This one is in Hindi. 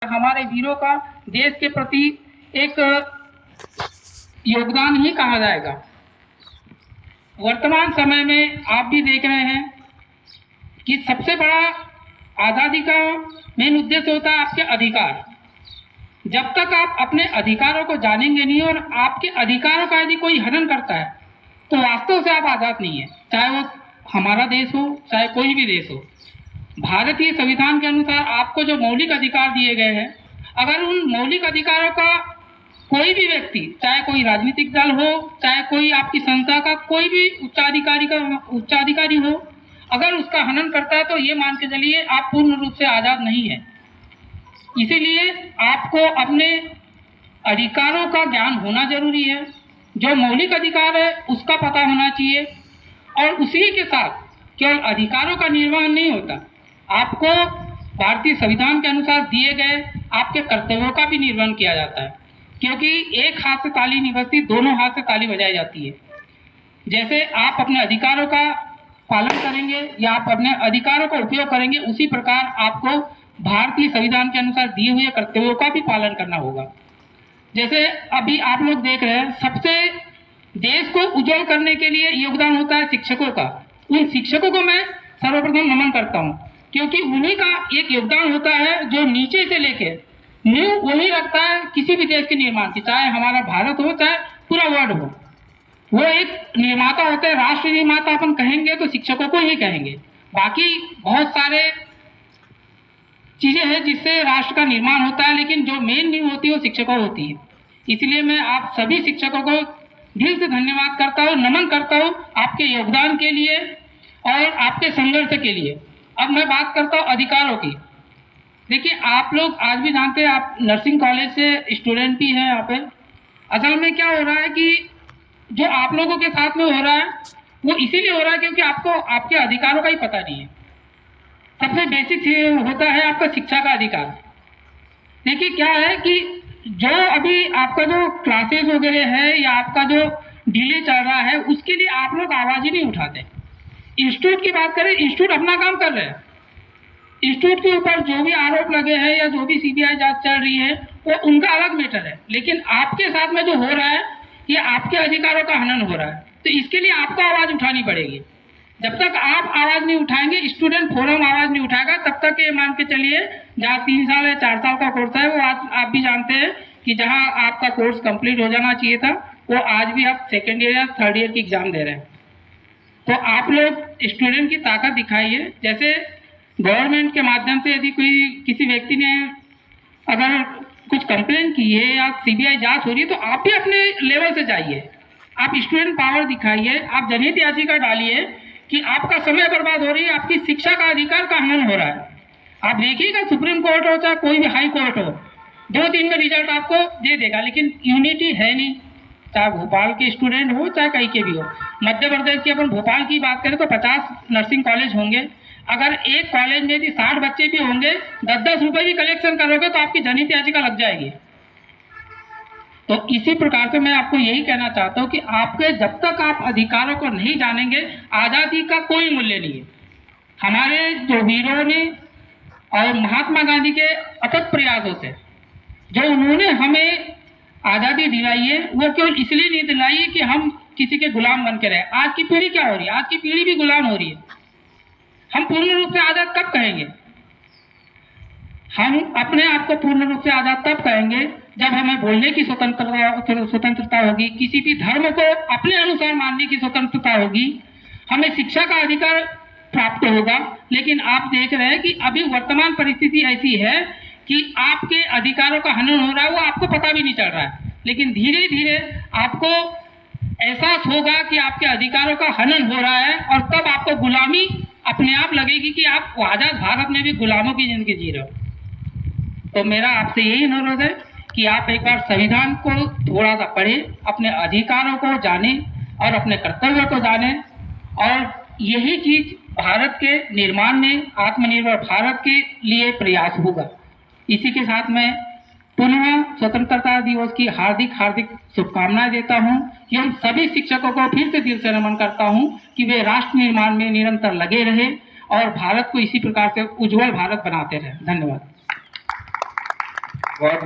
हमारे वीरों का देश के प्रति एक योगदान ही कहा जाएगा। वर्तमान समय में आप भी देख रहे हैं कि सबसे बड़ा आज़ादी का मेन उद्देश्य होता है आपके अधिकार। जब तक आप अपने अधिकारों को जानेंगे नहीं और आपके अधिकारों का यदि कोई हनन करता है तो वास्तव से आप आज़ाद नहीं है, चाहे वो हमारा देश हो चाहे कोई भी देश हो। भारतीय संविधान के अनुसार आपको जो मौलिक अधिकार दिए गए हैं, अगर उन मौलिक अधिकारों का कोई भी व्यक्ति, चाहे कोई राजनीतिक दल हो चाहे कोई आपकी संस्था का कोई भी उच्चाधिकारी हो, अगर उसका हनन करता है तो ये मान के चलिए आप पूर्ण रूप से आज़ाद नहीं है। इसीलिए आपको अपने अधिकारों का ज्ञान होना जरूरी है। जो मौलिक अधिकार है उसका पता होना चाहिए और उसी के साथ केवल अधिकारों का निर्वहन नहीं होता, आपको भारतीय संविधान के अनुसार दिए गए आपके कर्तव्यों का भी निर्वहन किया जाता है, क्योंकि एक हाथ से ताली नहीं बजती, दोनों हाथ से ताली बजाई जाती है। जैसे आप अपने अधिकारों का पालन करेंगे या आप अपने अधिकारों का उपयोग करेंगे, उसी प्रकार आपको भारतीय संविधान के अनुसार दिए हुए कर्तव्यों का भी पालन करना होगा। जैसे अभी आप लोग देख रहे हैं, सबसे देश को उज्जवल करने के लिए योगदान होता है शिक्षकों का। उन शिक्षकों को मैं सर्वप्रथम नमन करता हूँ, क्योंकि उन्हीं का एक योगदान होता है जो नीचे से लेके नींव वही रखता है किसी भी देश के निर्माण की, चाहे हमारा भारत हो चाहे पूरा वर्ल्ड हो। वो एक निर्माता होते हैं, राष्ट्र निर्माता अपन कहेंगे तो शिक्षकों को ही कहेंगे। बाकी बहुत सारे चीजें हैं जिससे राष्ट्र का निर्माण होता है, लेकिन जो मेन नींव होती है वो शिक्षकों होती है। इसलिए मैं आप सभी शिक्षकों को दिल से धन्यवाद करता हूँ, नमन करता हूँ आपके योगदान के लिए और आपके संघर्ष के लिए। अब मैं बात करता हूँ अधिकारों की। देखिए, आप लोग आज भी जानते हैं, आप नर्सिंग कॉलेज से स्टूडेंट भी हैं यहाँ पे। असल में क्या हो रहा है कि जो आप लोगों के साथ में हो रहा है वो इसीलिए हो रहा है क्योंकि आपको आपके अधिकारों का ही पता नहीं है। सबसे बेसिक होता है आपका शिक्षा का अधिकार। देखिए क्या है कि जो अभी आपका जो क्लासेस वगैरह है या आपका जो डिले चल रहा है, उसके लिए आप लोग आवाज ही नहीं उठाते। इंस्टीट्यूट की बात करें, इंस्टीट्यूट अपना काम कर रहे हैं। इंस्टीट्यूट के ऊपर जो भी आरोप लगे हैं या जो भी सीबीआई जांच चल रही है वो उनका अलग मैटर है, लेकिन आपके साथ में जो हो रहा है ये आपके अधिकारों का हनन हो रहा है। तो इसके लिए आपको आवाज उठानी पड़ेगी। जब तक आप आवाज नहीं उठाएंगे, स्टूडेंट फोरम आवाज नहीं उठाएगा, तब तक ये मान के चलिए जहाँ 3 साल या 4 साल का कोर्स है वो आज आप भी जानते हैं कि जहाँ आपका कोर्स कंप्लीट हो जाना चाहिए था वो आज भी आप सेकेंड ईयर या थर्ड ईयर की एग्जाम दे रहे हैं। तो आप लोग स्टूडेंट की ताकत दिखाइए। जैसे गवर्नमेंट के माध्यम से यदि कोई किसी व्यक्ति ने अगर कुछ कंप्लेन की है या सीबीआई जांच हो रही है तो आप भी अपने लेवल से जाइए, आप स्टूडेंट पावर दिखाइए, आप जनहित याचिका डालिए कि आपका समय बर्बाद हो रही है, आपकी शिक्षा का अधिकार का हनन हो रहा है। आप देखिएगा सुप्रीम कोर्ट हो चाहे कोई भी हाई कोर्ट हो, 2 दिन में रिजल्ट आपको दे देगा, लेकिन यूनिटी है नहीं। चाहे भोपाल के स्टूडेंट हो चाहे कहीं के भी हो। मध्य प्रदेश की अपन भोपाल की बात करें तो 50 नर्सिंग कॉलेज होंगे। अगर एक कॉलेज में यदि 60 बच्चे भी होंगे, 10-10 रुपए भी कलेक्शन करोगे तो आपकी जनहित याचिका लग जाएगी। तो इसी प्रकार से मैं आपको यही कहना चाहता हूँ कि आपके जब तक आप अधिकारों को नहीं जानेंगे, आज़ादी का कोई मूल्य नहीं है। हमारे जो वीरों ने और महात्मा गांधी के अथक प्रयासों से जो उन्होंने हमें आज़ादी दिलाई है, वो केवल इसलिए नहीं दिलाई है कि हम किसी के गुलाम बन के रहे। आज की पीढ़ी क्या हो रही है? आज की पीढ़ी भी गुलाम हो रही है। हम पूर्ण रूप से आज़ाद कब कहेंगे? हम अपने आप को पूर्ण रूप से आज़ाद तब कहेंगे जब हमें बोलने की स्वतंत्रता होगी, किसी भी धर्म को अपने अनुसार मानने की स्वतंत्रता होगी, हमें शिक्षा का अधिकार प्राप्त होगा। लेकिन आप देख रहे हैं कि अभी वर्तमान परिस्थिति ऐसी है कि आपके अधिकारों का हनन हो रहा है, वो आपको पता भी नहीं चल रहा है। लेकिन धीरे धीरे आपको एहसास होगा कि आपके अधिकारों का हनन हो रहा है और तब आपको गुलामी अपने आप लगेगी कि आप आजाद भारत में भी गुलामों की जिंदगी जी रहे हो। तो मेरा आपसे यही अनुरोध है कि आप एक बार संविधान को थोड़ा सा पढ़ें, अपने अधिकारों को जानें और अपने कर्तव्यों को जानें, और यही चीज भारत के निर्माण में आत्मनिर्भर भारत के लिए प्रयास होगा। इसी के साथ मैं पुनः स्वतंत्रता दिवस की हार्दिक हार्दिक शुभकामनाएं देता हूं। एवं सभी शिक्षकों को फिर से दिल से नमन करता हूं कि वे राष्ट्र निर्माण में निरंतर लगे रहे और भारत को इसी प्रकार से उज्जवल भारत बनाते रहे। धन्यवाद। बहुत